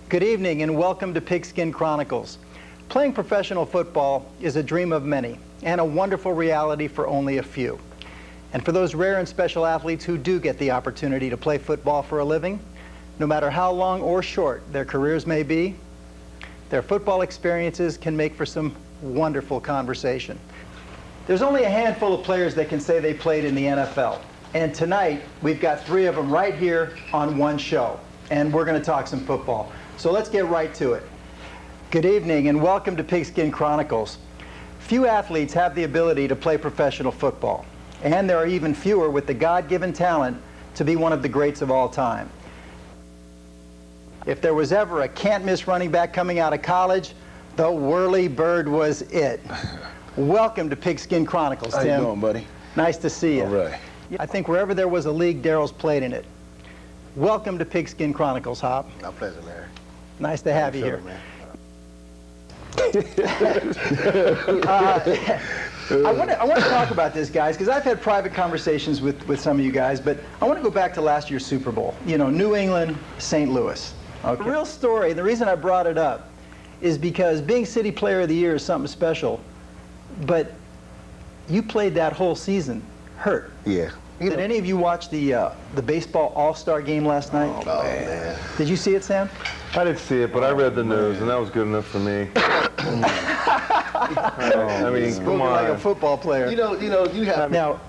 Good evening and welcome to Pigskin Chronicles. Playing professional football is a dream of many and a wonderful reality for only a few. And for those rare and special athletes who do get the opportunity to play football for a living, no matter how long or short their careers may be, their football experiences can make for some wonderful conversation. There's only a handful of players that can say they played in the NFL. And tonight, we've got three of them right here on one show. And we're going to talk some football. So let's get right to it. Good evening and welcome to Pigskin Chronicles. Few athletes have the ability to play professional football, and there are even fewer with the God-given talent to be one of the greats of all time. If there was ever a can't-miss running back coming out of college, the Whirly Bird was it. Welcome to Pigskin Chronicles, Tim. How you doing, buddy? Nice to see you. All right. I think wherever there was a league, Daryl's played in it. Welcome to Pigskin Chronicles, Hop. My pleasure, Larry. Nice to have you here. I want to talk about this, guys, because I've had private conversations with some of you guys, but I want to go back to last year's Super Bowl. You know, New England, St. Louis. Okay. The real story, the reason I brought it up is because being City Player of the Year is something special, but you played that whole season hurt. Yeah. Did any of you watch the baseball All-Star game last night? Oh, man. Did you see it, Sam? I didn't see it, but I read the news, and that was good enough for me. I mean, come on. Like a football player. You have... Now,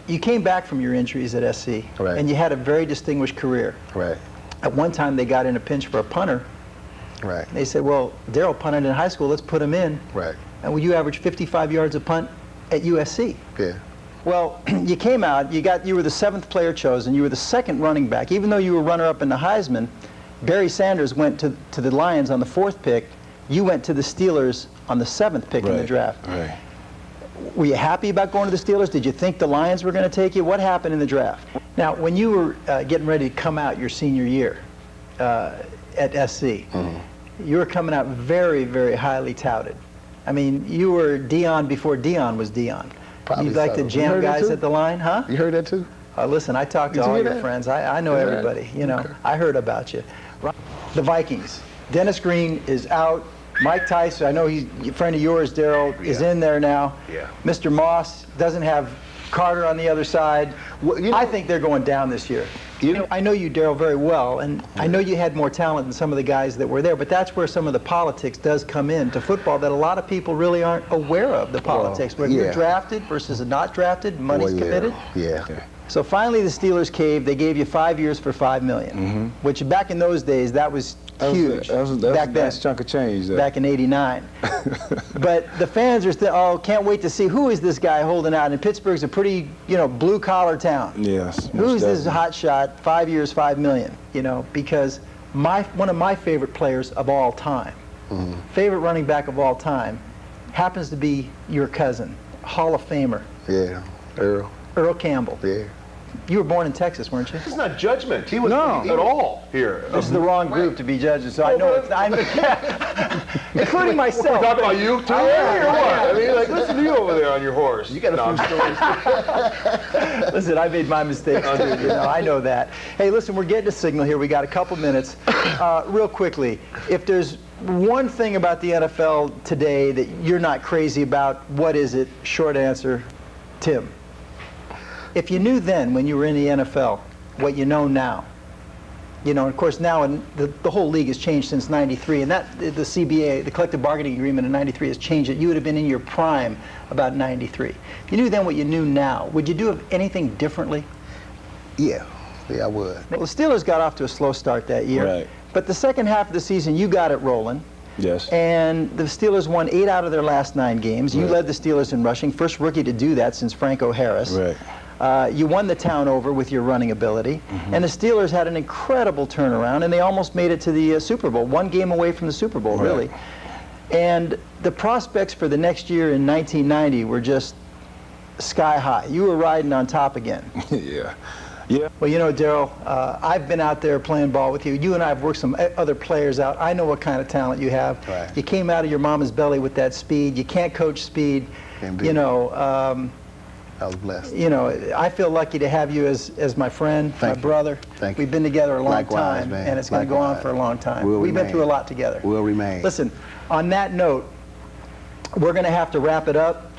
you came back from your injuries at SC, right, and you had a very distinguished career. Right. At one time, they got in a pinch for a punter. Right. They said, well, Daryl punted in high school, let's put him in. Right. And well, you averaged 55 yards a punt at USC. Yeah. Well, you came out, you were the 7th player chosen, you were the 2nd running back. Even though you were runner-up in the Heisman, Barry Sanders went to the Lions on the 4th pick. You went to the Steelers on the 7th pick in the draft. Right. Were you happy about going to the Steelers? Did you think the Lions were going to take you? What happened in the draft? Now, when you were getting ready to come out your senior year at SC, you were coming out very, very highly touted. I mean, you were Dion before Dion was Dion. Probably You'd like so. to jam guys at the line, huh? You heard that too? Listen, I talked to all your friends. I know everybody. You know, I heard about you. The Vikings. Dennis Green is out. Mike Tyson, I know he's a friend of yours, Daryl, is in there now. Yeah. Mr. Moss doesn't have Carter on the other side. Well, you know, I think they're going down this year. I know you, Daryl, very well, and I know you had more talent than some of the guys that were there, but that's where some of the politics does come into football that a lot of people really aren't aware of, the politics. Where you're drafted versus not drafted, money's committed. Yeah. So finally the Steelers caved. They gave you 5 years for $5 million, which back in those days, that was huge. That was back a then, nice chunk of change. back in '89. But the fans are still, oh, can't wait to see who is this guy holding out. And Pittsburgh's a pretty, blue-collar town. Yes. Who's this hot shot, 5 years, $5 million, because one of my favorite players of all time, favorite running back of all time, happens to be your cousin, Hall of Famer. Yeah, Earl. Earl Campbell. Yeah. You were born in Texas, weren't you? This is not judgment. He was at all here. This is the wrong group to be judges, so I know it's including myself. We're talking about you too? Or what? I mean, like, listen to you over there on your horse. You got a few stories. Listen, I made my mistakes too, I know that. Hey, listen, we're getting a signal here. We got a couple minutes. Real quickly, if there's one thing about the NFL today that you're not crazy about, what is it? Short answer, Tim. If you knew then, when you were in the NFL, what you know now, of course now the whole league has changed since '93, and that the CBA, the collective bargaining agreement in '93 has changed it. You would have been in your prime about '93. If you knew then what you knew now, would you do anything differently? Yeah, I would. Well, the Steelers got off to a slow start that year, Right. But the second half of the season, you got it rolling. Yes. And the Steelers won 8 out of their last 9 games. You led the Steelers in rushing, first rookie to do that since Franco Harris. Right. You won the town over with your running ability, and the Steelers had an incredible turnaround, and they almost made it to the Super Bowl, one game away from the Super Bowl, really. And the prospects for the next year in 1990 were just sky high. You were riding on top again. Yeah. Yeah. Well, you know, Darryl, I've been out there playing ball with you. You and I have worked some other players out. I know what kind of talent you have. Right. You came out of your mama's belly with that speed. You can't coach speed. Indeed. You know, I was blessed. you know, I feel lucky to have you as my friend, Thank my you. brother. Thank you. We've been together a long Likewise, time, man. and it's going to go on Likewise. for a long time. We'll We've been remain. through a lot together. Will remain. Listen, on that note, we're going to have to wrap it up.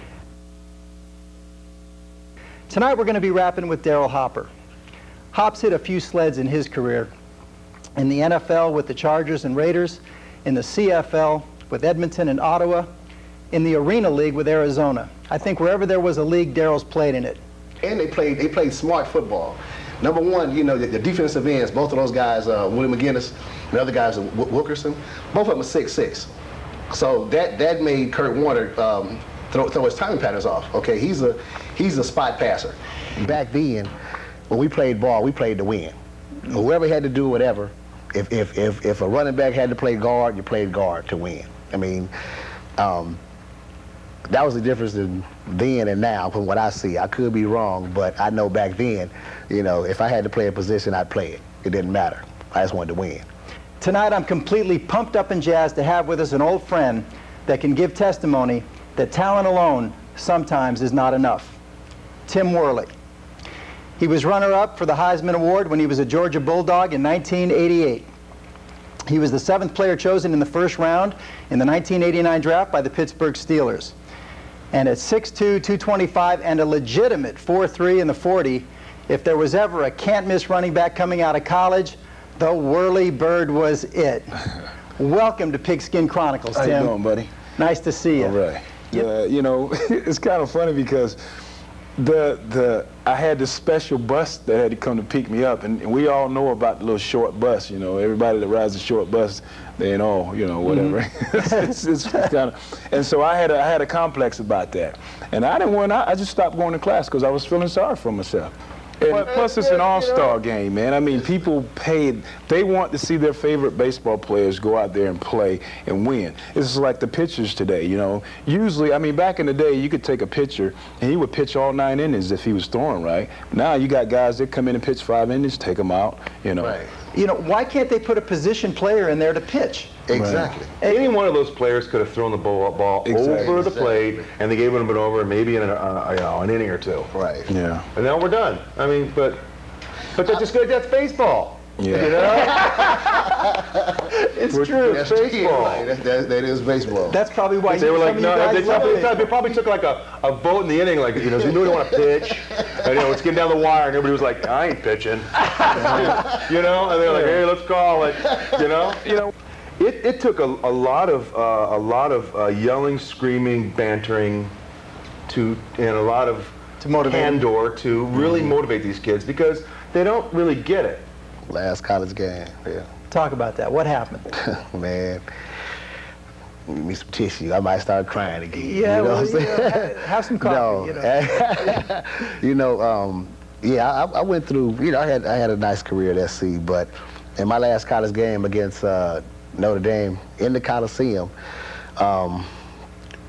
Tonight we're going to be wrapping with Darryl Hopper. Hops hit a few sleds in his career. In the NFL with the Chargers and Raiders, in the CFL with Edmonton and Ottawa, in the Arena League with Arizona. I think wherever there was a league, Darryl's played in it. And they played smart football. Number one, you know, the defensive ends, both of those guys, Willie McGinnis, and the other guys, Wilkerson, both of them are 6'6". So that made Kurt Warner throw his timing patterns off. Okay, he's a spot passer. Back then, when we played ball, we played to win. Whoever had to do whatever, if a running back had to play guard, you played guard to win. I mean, that was the difference in then and now from what I see. I could be wrong, but I know back then, you know, if I had to play a position, I'd play it. It didn't matter. I just wanted to win. Tonight I'm completely pumped up and jazzed to have with us an old friend that can give testimony that talent alone sometimes is not enough. Tim Worley. He was runner-up for the Heisman Award when he was a Georgia Bulldog in 1988. He was the 7th player chosen in the first round in the 1989 draft by the Pittsburgh Steelers. And at 6'2", 225, and a legitimate 4'3" in the 40, if there was ever a can't-miss running back coming out of college, the Whirly Bird was it. Welcome to Pigskin Chronicles, Tim. How you doing, buddy? Nice to see you. All right. Yeah, you know, it's kind of funny because I had this special bus that had to come to pick me up, and we all know about the little short bus. You know, everybody that rides a short bus, they ain't all, you know, whatever. it's kind of, and so I had a complex about that, and I just stopped going to class because I was feeling sorry for myself. And plus, it's an all-star game, man. I mean, people they want to see their favorite baseball players go out there and play and win. It's like the pitchers today, you know. Usually, I mean, back in the day, you could take a pitcher, and he would pitch all 9 innings if he was throwing right. Now you got guys that come in and pitch 5 innings, take them out, you know. Right. You know, why can't they put a position player in there to pitch? Exactly. Any one of those players could have thrown the ball Exactly. over the plate, and they gave it over maybe in an inning or two. Right. Yeah. And now we're done. I mean, but that's just good. That's baseball. Yeah. You know? It's true. It's baseball. Right. That is baseball. That's probably why They were like, some no, of you guys love they probably took like a vote in the inning, like, you know, so you knew they want to pitch, and, you know, it's getting down the wire, and everybody was like, I ain't pitching, you know, and they're like, hey, let's call it, you know. It took a lot of yelling, screaming, bantering, and a lot of To motivate them. candor to really motivate these kids because they don't really get it. Last college game, yeah. Talk about that. What happened? Man, give me some tissue. I might start crying again. Yeah, you know well, what I'm saying? have some coffee. No. You know. You know, yeah, I went through, you know, I had a nice career at SC, but in my last college game against Notre Dame in the Coliseum,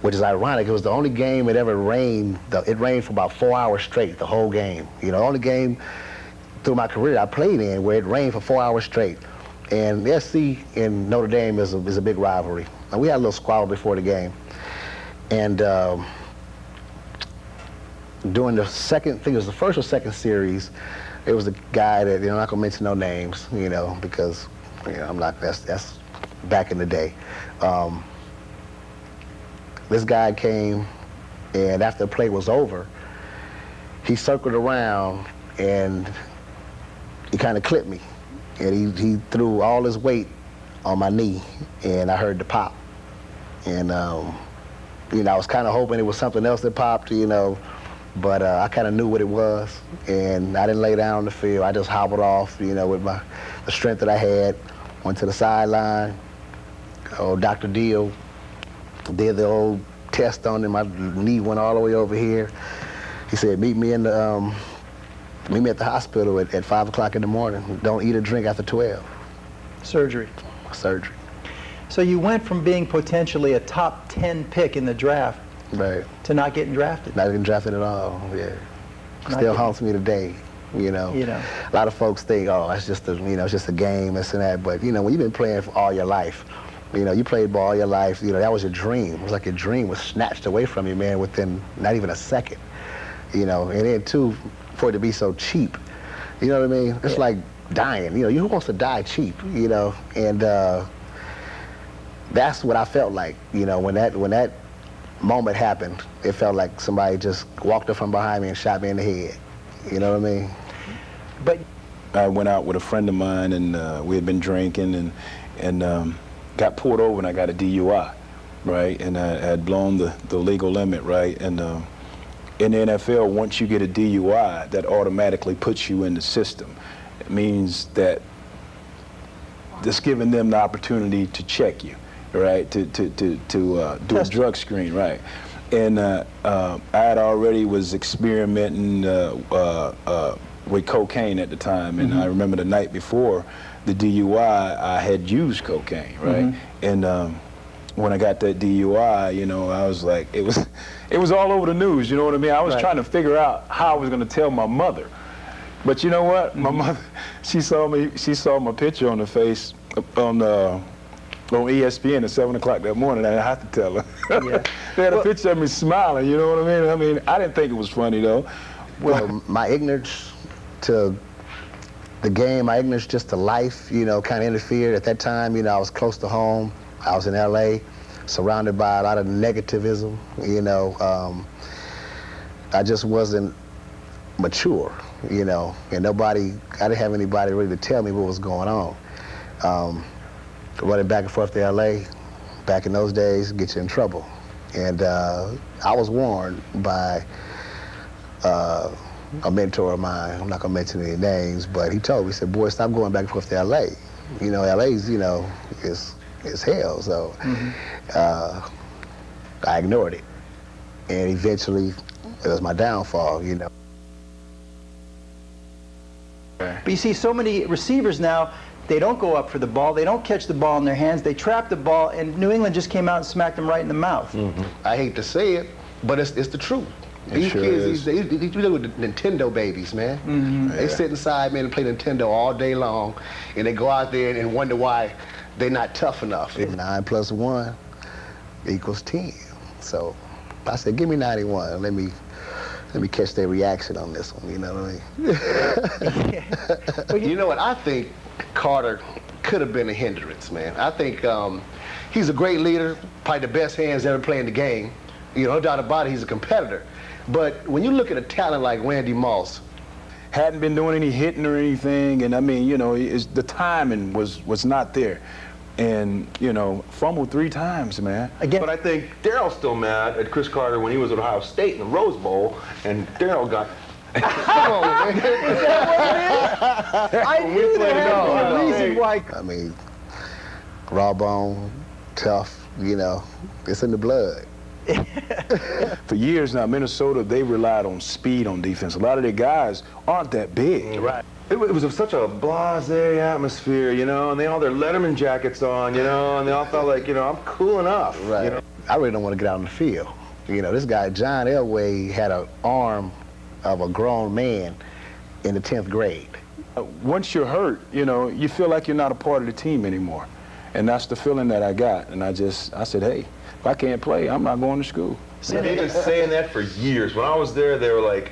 which is ironic, it was the only game it ever rained. It rained for about 4 hours straight, the whole game. You know, only game through my career I played in where it rained for 4 hours straight. And SC and Notre Dame is a big rivalry. And we had a little squabble before the game. And during the second, I think it was the first or second series, it was a guy that, you know, I'm not gonna mention no names, you know, because, you know, I'm not, that's back in the day. This guy came, and after the play was over, he circled around and he kind of clipped me. And he threw all his weight on my knee, and I heard the pop. And, you know, I was kind of hoping it was something else that popped, you know, but I kind of knew what it was, and I didn't lay down on the field. I just hobbled off, you know, with the strength that I had, went to the sideline. Old Dr. Deal did the old test on him. My knee went all the way over here. He said, meet me in the Meet me at the hospital at 5 o'clock in the morning. Don't eat or drink after 12. Surgery. Surgery. So you went from being potentially a top 10 pick in the draft Right. to not getting drafted. Not getting drafted at all. Yeah. Not Still getting- haunts me today. You know. A lot of folks think, oh, that's just a, it's just a game, this and that. But when you've been playing for all your life, you played ball all your life. That was your dream. It was like your dream was snatched away from you, man, within not even a second. And then too, for it to be so cheap. You know what I mean? It's like dying. Who wants to die cheap? And that's what I felt like. When that moment happened, it felt like somebody just walked up from behind me and shot me in the head. You know what I mean? But I went out with a friend of mine, and we had been drinking, and got pulled over, and I got a DUI, right? And I had blown the legal limit, right? And in the NFL, once you get a DUI, that automatically puts you in the system. It means that it's giving them the opportunity to check you, right? To do a drug screen, right? And I had already was experimenting with cocaine at the time, and I remember the night before the DUI, I had used cocaine, right? And when I got that DUI, I was like, it was all over the news, you know what I mean? I was trying to figure out how I was going to tell my mother. But you know what? My mother, she saw my picture on the face on ESPN at 7 o'clock that morning, and I had to tell her. Yeah. They had a picture of me smiling, you know what I mean? I didn't think it was funny, though. Well, my ignorance to the game, my ignorance just to life, kind of interfered. At that time, I was close to home. I was in LA, surrounded by a lot of negativism, I just wasn't mature, and I didn't have anybody really to tell me what was going on. Running back and forth to LA, back in those days, get you in trouble. And I was warned by a mentor of mine. I'm not gonna mention any names, but he told me, he said, boy, stop going back and forth to LA. LA's, is hell. So I ignored it. And eventually, it was my downfall, But you see, so many receivers now, they don't go up for the ball. They don't catch the ball in their hands. They trap the ball, and New England just came out and smacked them right in the mouth. I hate to say it, but it's the truth. These sure kids is. these days, you with the Nintendo babies, man. They sit inside, man, and play Nintendo all day long, and they go out there and wonder why they're not tough enough. 9 plus 1 equals 10. So I said, give me 91. Let me catch their reaction on this one, you know what I mean? You know what, I think Carter could have been a hindrance, man. I think he's a great leader, probably the best hands ever playing the game. No doubt about it, he's a competitor. But when you look at a talent like Randy Moss, Hadn't been doing any hitting or anything, and I mean, the timing was not there. And, fumbled 3 times, man. Again, But I think Daryl's still mad at Chris Carter when he was at Ohio State in the Rose Bowl, and Daryl got. come on, man. I knew there had to be a reason why. I mean, raw bone, tough, it's in the blood. For years now, Minnesota, they relied on speed on defense. A lot of their guys aren't that big. Right. It was such a blasé atmosphere, and they all their Letterman jackets on, and they all felt like, I'm cool enough. Right. I really don't want to get out on the field. This guy, John Elway, had an arm of a grown man in the 10th grade. Once you're hurt, you feel like you're not a part of the team anymore. And that's the feeling that I got. And I said, hey, if I can't play, I'm not going to school. They've been saying that for years. When I was there, they were like,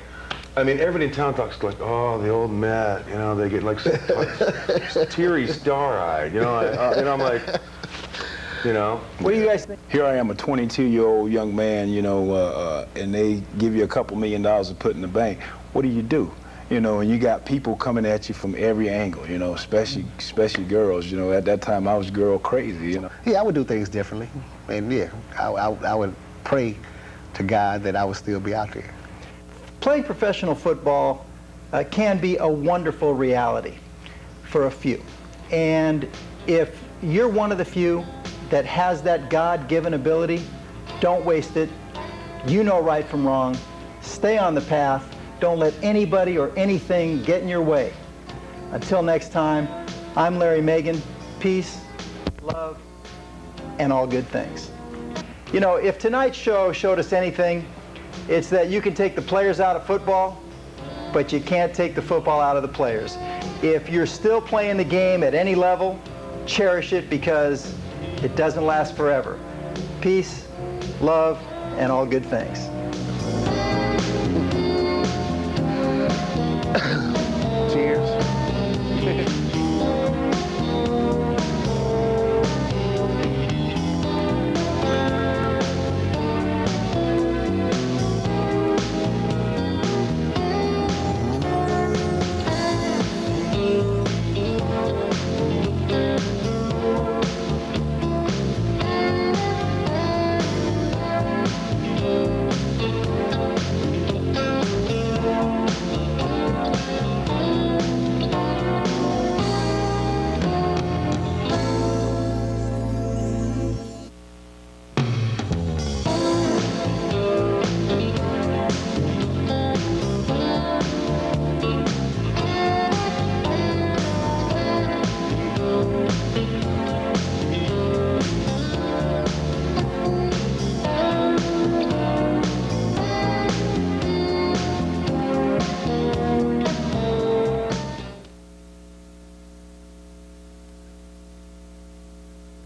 everybody in town talks like, oh, the old Matt, they get like teary, star-eyed, and I'm like, What do you guys think? Here I am, a 22-year-old young man, and they give you a couple $1 million to put in the bank. What do? And you got people coming at you from every angle, especially girls. At that time I was girl crazy, Yeah, I would do things differently. And yeah, I would pray to God that I would still be out there. Playing professional football can be a wonderful reality for a few. And if you're one of the few that has that God-given ability, don't waste it. You know right from wrong. Stay on the path. Don't let anybody or anything get in your way. Until next time, I'm Larry Megan. Peace, love, and all good things. You know, if tonight's show showed us anything, it's that you can take the players out of football, but you can't take the football out of the players. If you're still playing the game at any level, cherish it because it doesn't last forever. Peace, love, and all good things.